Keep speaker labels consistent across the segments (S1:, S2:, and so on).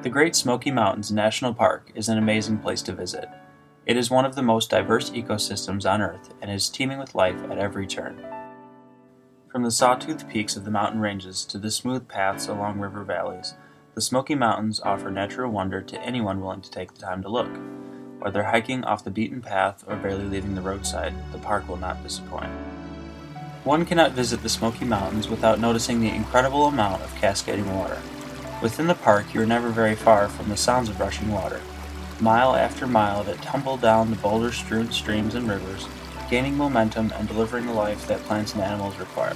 S1: The Great Smoky Mountains National Park is an amazing place to visit. It is one of the most diverse ecosystems on Earth and is teeming with life at every turn. From the sawtooth peaks of the mountain ranges to the smooth paths along river valleys, the Smoky Mountains offer natural wonder to anyone willing to take the time to look. Whether hiking off the beaten path or barely leaving the roadside, the park will not disappoint. One cannot visit the Smoky Mountains without noticing the incredible amount of cascading water. Within the park, you are never very far from the sounds of rushing water, mile after mile that tumble down the boulder-strewn streams and rivers, gaining momentum and delivering the life that plants and animals require.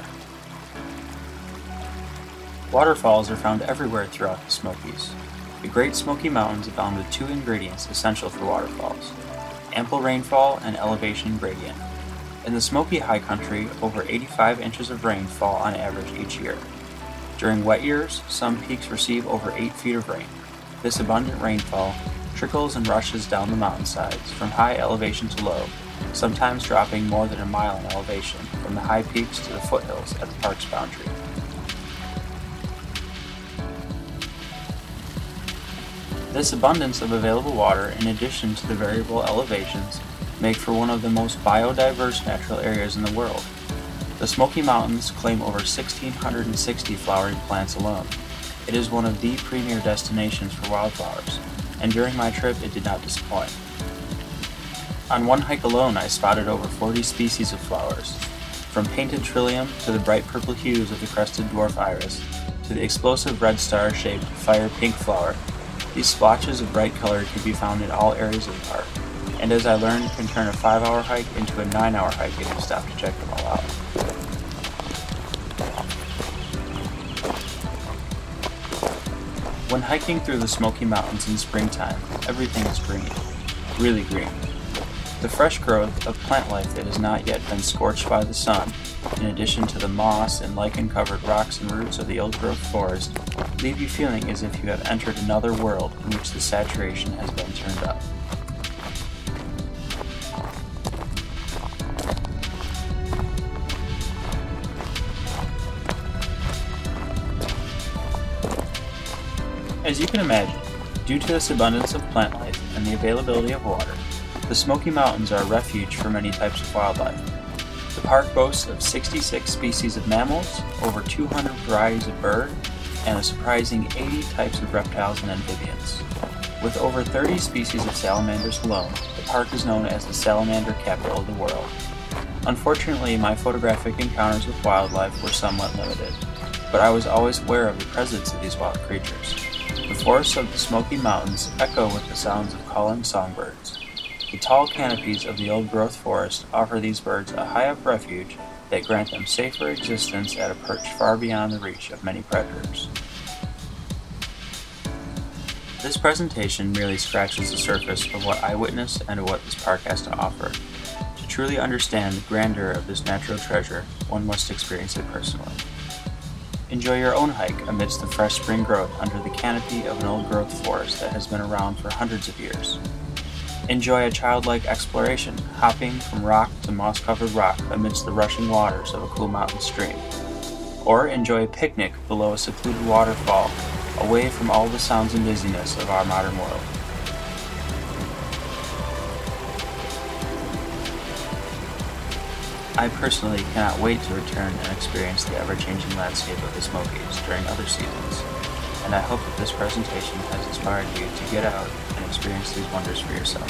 S1: Waterfalls are found everywhere throughout the Smokies. The Great Smoky Mountains abound with two ingredients essential for waterfalls: ample rainfall and elevation gradient. In the Smoky High Country, over 85 inches of rain fall on average each year. During wet years, some peaks receive over 8 feet of rain. This abundant rainfall trickles and rushes down the mountainsides from high elevation to low, sometimes dropping more than a mile in elevation from the high peaks to the foothills at the park's boundary. This abundance of available water, in addition to the variable elevations, make for one of the most biodiverse natural areas in the world. The Smoky Mountains claim over 1,660 flowering plants alone. It is one of the premier destinations for wildflowers, and during my trip it did not disappoint. On one hike alone I spotted over 40 species of flowers, from painted trillium to the bright purple hues of the crested dwarf iris, to the explosive red star-shaped fire pink flower. These splotches of bright color can be found in all areas of the park, and as I learned, can turn a 5-hour hike into a 9-hour hike if you stop to check them all out. When hiking through the Smoky Mountains in springtime, everything is green, really green. The fresh growth of plant life that has not yet been scorched by the sun, in addition to the moss and lichen-covered rocks and roots of the old-growth forest, leave you feeling as if you have entered another world in which the saturation has been turned up. As you can imagine, due to this abundance of plant life and the availability of water, the Smoky Mountains are a refuge for many types of wildlife. The park boasts of 66 species of mammals, over 200 varieties of bird, and a surprising 80 types of reptiles and amphibians. With over 30 species of salamanders alone, the park is known as the salamander capital of the world. Unfortunately, my photographic encounters with wildlife were somewhat limited, but I was always aware of the presence of these wild creatures. The forests of the Smoky Mountains echo with the sounds of calling songbirds. The tall canopies of the old-growth forest offer these birds a high-up refuge that grant them safer existence at a perch far beyond the reach of many predators. This presentation merely scratches the surface of what I witnessed and of what this park has to offer. To truly understand the grandeur of this natural treasure, one must experience it personally. Enjoy your own hike amidst the fresh spring growth under the canopy of an old-growth forest that has been around for hundreds of years. Enjoy a childlike exploration, hopping from rock to moss-covered rock amidst the rushing waters of a cool mountain stream. Or enjoy a picnic below a secluded waterfall, away from all the sounds and busyness of our modern world. I personally cannot wait to return and experience the ever-changing landscape of the Smokies during other seasons, and I hope that this presentation has inspired you to get out and experience these wonders for yourself.